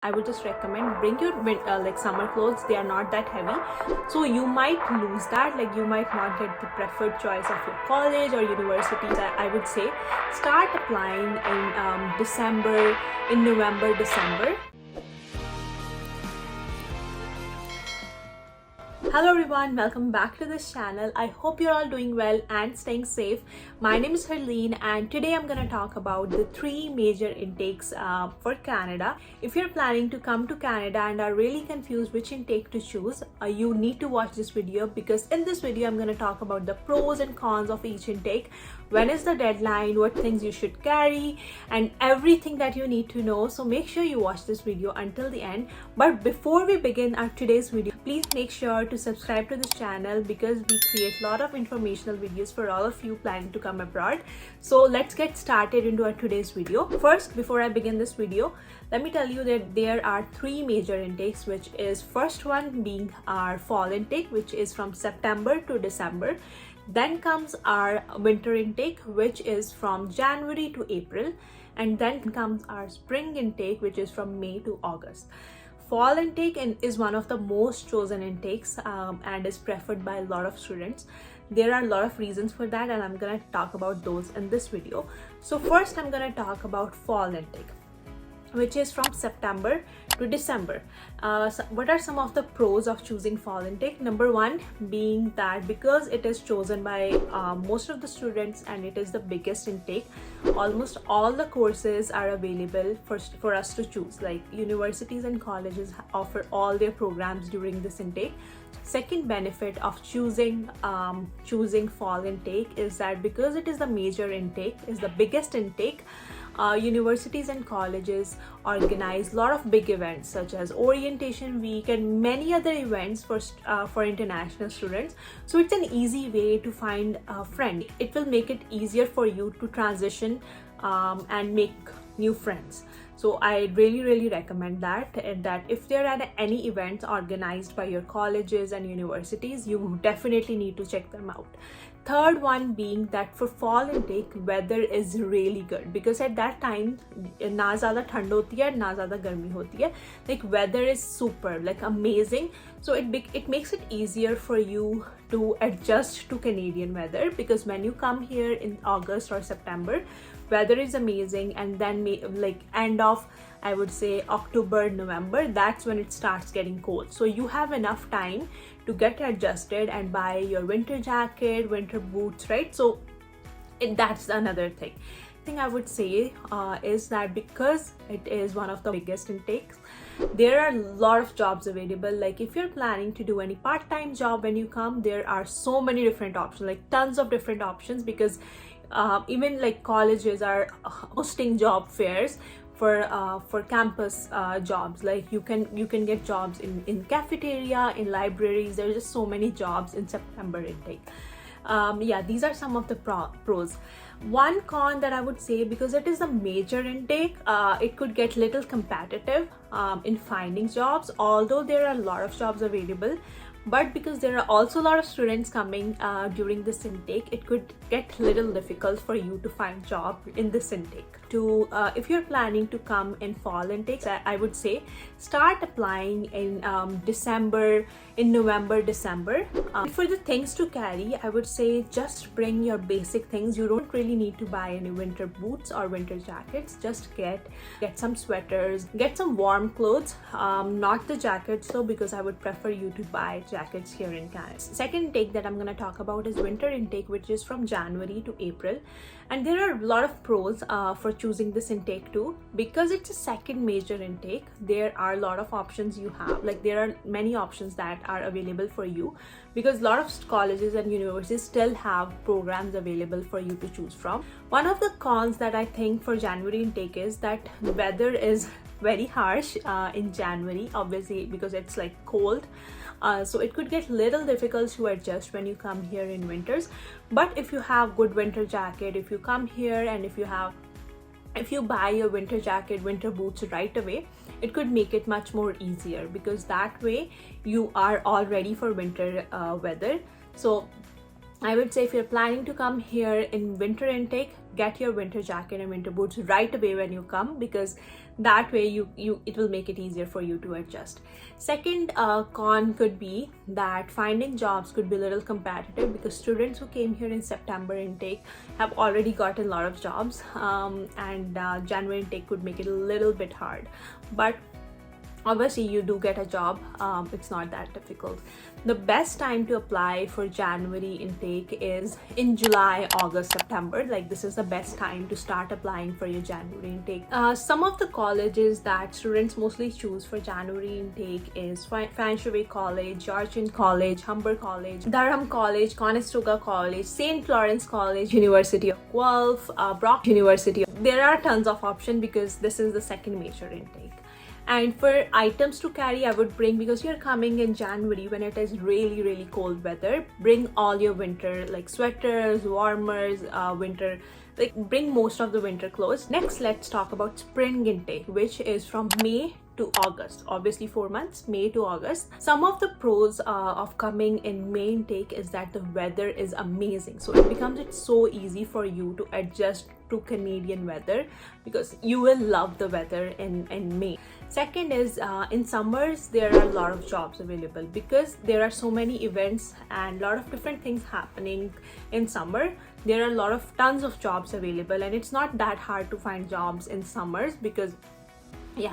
I would just recommend bring your like summer clothes. They are not that heavy, so you might lose that, like you might not get the preferred choice of your college or university. I would say start applying in November, December. Hello everyone, welcome back to this channel. I hope you're all doing well and staying safe. My name is Harleen and today I'm going to talk about the 3 major intakes for Canada. If you're planning to come to Canada and are really confused which intake to choose, you need to watch this video, because in this video I'm going to talk about the pros and cons of each intake, when is the deadline, what things you should carry, and everything that you need to know. So make sure you watch this video until the end. But before we begin our today's video, please make sure to subscribe to this channel, because we create a lot of informational videos for all of you planning to come abroad. So let's get started into our today's video. First, before I begin this video, let me tell you that there are 3 major intakes, which is first one being our fall intake, which is from September to December. Then comes our winter intake, which is from January to April, and then comes our spring intake, which is from May to August. Fall intake is one of the most chosen intakes and is preferred by a lot of students. There are a lot of reasons for that, and I'm going to talk about those in this video. So first I'm going to talk about fall intake, which is from September to December. So what are some of the pros of choosing fall intake? Number 1 being that because it is chosen by most of the students and it is the biggest intake, almost all the courses are available for us to choose. Like universities and colleges offer all their programs during this intake. Second benefit of choosing fall intake is that because it is the major intake, is the biggest intake, universities and colleges organize a lot of big events such as orientation week and many other events for international students. So it's an easy way to find a friend. It will make it easier for you to transition and make new friends. So I really recommend that if there are any events organized by your colleges and universities, you definitely need to check them out. Third one being that for fall intake, weather is really good, because at that time na zyada thand hoti hai na zyada garmi hoti hai. Like weather is super, like amazing. So it makes it easier for you to adjust to Canadian weather, because when you come here in August or September, weather is amazing, and then like end of, I would say, October, November, that's when it starts getting cold. So you have enough time to get adjusted and buy your winter jacket, winter boots, right? So that's another thing. I would say is that because it is one of the biggest intakes, there are a lot of jobs available. Like if you're planning to do any part-time job when you come, there are so many different options, like tons of different options, because even like colleges are hosting job fairs for campus jobs. Like you can get jobs in cafeteria, in libraries. There's just so many jobs in September intake. Yeah, these are some of the pros. One con that I would say, because it is a major intake, it could get little competitive in finding jobs, although there are a lot of jobs available. But because there are also a lot of students coming during this intake, it could get little difficult for you to find job in this intake. If you're planning to come in fall intakes, I would say start applying in November, December. For the things to carry, I would say just bring your basic things. You don't really need to buy any winter boots or winter jackets. Just get some sweaters, get some warm clothes, not the jackets though, because I would prefer you to buy jackets here in Canada. Second intake that I'm going to talk about is winter intake, which is from January to April. And there are a lot of pros for choosing this intake too. Because it's a second major intake, there are a lot of options you have. Like there are many options that are available for you, because a lot of colleges and universities still have programs available for you to choose from. One of the cons that I think for January intake is that the weather is very harsh in January, obviously, because it's like cold. So it could get little difficult to adjust when you come here in winters. But if you have good winter jacket, if you come here and if you buy your winter jacket, winter boots right away, it could make it much more easier, because that way you are all ready for winter weather. So I would say if you're planning to come here in winter intake, get your winter jacket and winter boots right away when you come, because That way it will make it easier for you to adjust. Second con could be that finding jobs could be a little competitive, because students who came here in September intake have already gotten a lot of jobs, and January intake could make it a little bit hard. But obviously you do get a job, it's not that difficult. The best time to apply for January intake is in July, August, September. Like, this is the best time to start applying for your January intake. Some of the colleges that students mostly choose for January intake is Fanshawe College, Georgian College, Humber College, Durham College, Conestoga College, St. Lawrence College, University of Guelph, Brock University. There are tons of options because this is the second major intake. And for items to carry, I would bring, because you're coming in January when it is really cold weather, bring all your winter, like sweaters, warmers, bring most of the winter clothes. Next, let's talk about spring intake, which is from May to August. Obviously 4 months, May to August. Some of the pros of coming in May intake is that the weather is amazing, so it becomes so easy for you to adjust to Canadian weather, because you will love the weather in May. Second is in summers there are a lot of jobs available, because there are so many events and a lot of different things happening in summer. There are tons of jobs available, and it's not that hard to find jobs in summers, because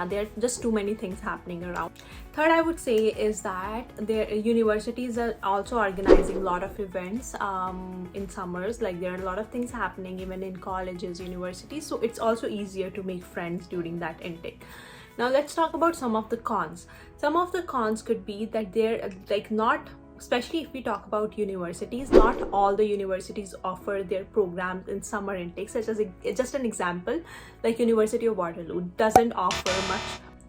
there are just too many things happening around. Third, I would say is that their universities are also organizing a lot of events in summers. Like, there are a lot of things happening even in colleges, universities, so it's also easier to make friends during that intake. Now let's talk about some of the cons. Some of the cons could be that they're not, especially if we talk about universities, not all the universities offer their programs in summer intake. Such as just an example, like University of Waterloo doesn't offer much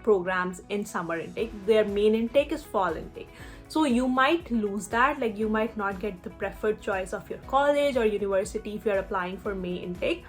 programs in summer intake. Their main intake is fall intake. So you might lose that, like you might not get the preferred choice of your college or university if you're applying for May intake.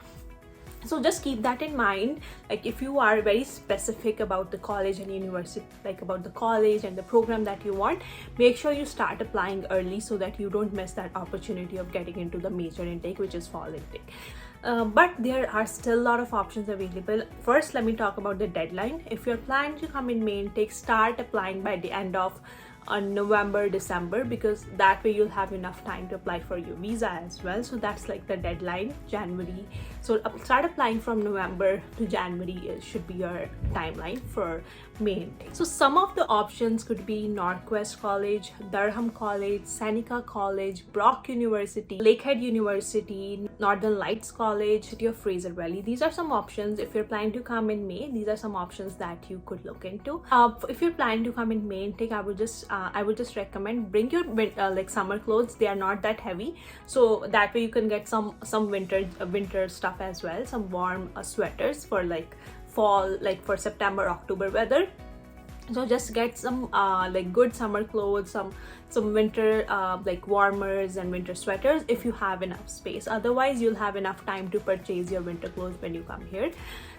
So just keep that in mind. Like, if you are very specific about the college and university, like about the college and the program that you want, make sure you start applying early so that you don't miss that opportunity of getting into the major intake, which is fall intake. But there are still a lot of options available. First, let me talk about the deadline. If you're planning to come in May intake, start applying by the end of November, December, because that way you'll have enough time to apply for your visa as well. So that's like the deadline, January. So start applying from November to January should be your timeline for May intake. So some of the options could be Northwest College, Durham College, Seneca College, Brock University, Lakehead University, Northern Lights College, City of Fraser Valley. These are some options. If you're planning to come in May, these are some options that you could look into. If you're planning to come in May intake, I would just recommend bring your like summer clothes. They are not that heavy, so that way you can get some winter stuff as well, some warm sweaters for like fall, like for September, October weather. So just get some like good summer clothes, some winter like warmers and winter sweaters if you have enough space. Otherwise you'll have enough time to purchase your winter clothes when you come here.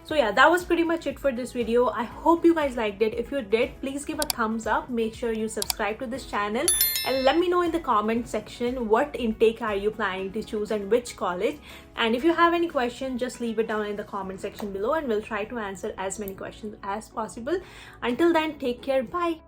So yeah, that was pretty much it for this video. I hope you guys liked it. If you did, please give a thumbs up. Make sure you subscribe to this channel, and let me know in the comment section what intake are you planning to choose and which college. And if you have any questions, just leave it down in the comment section below, and we'll try to answer as many questions as possible. Until then, take care. Bye.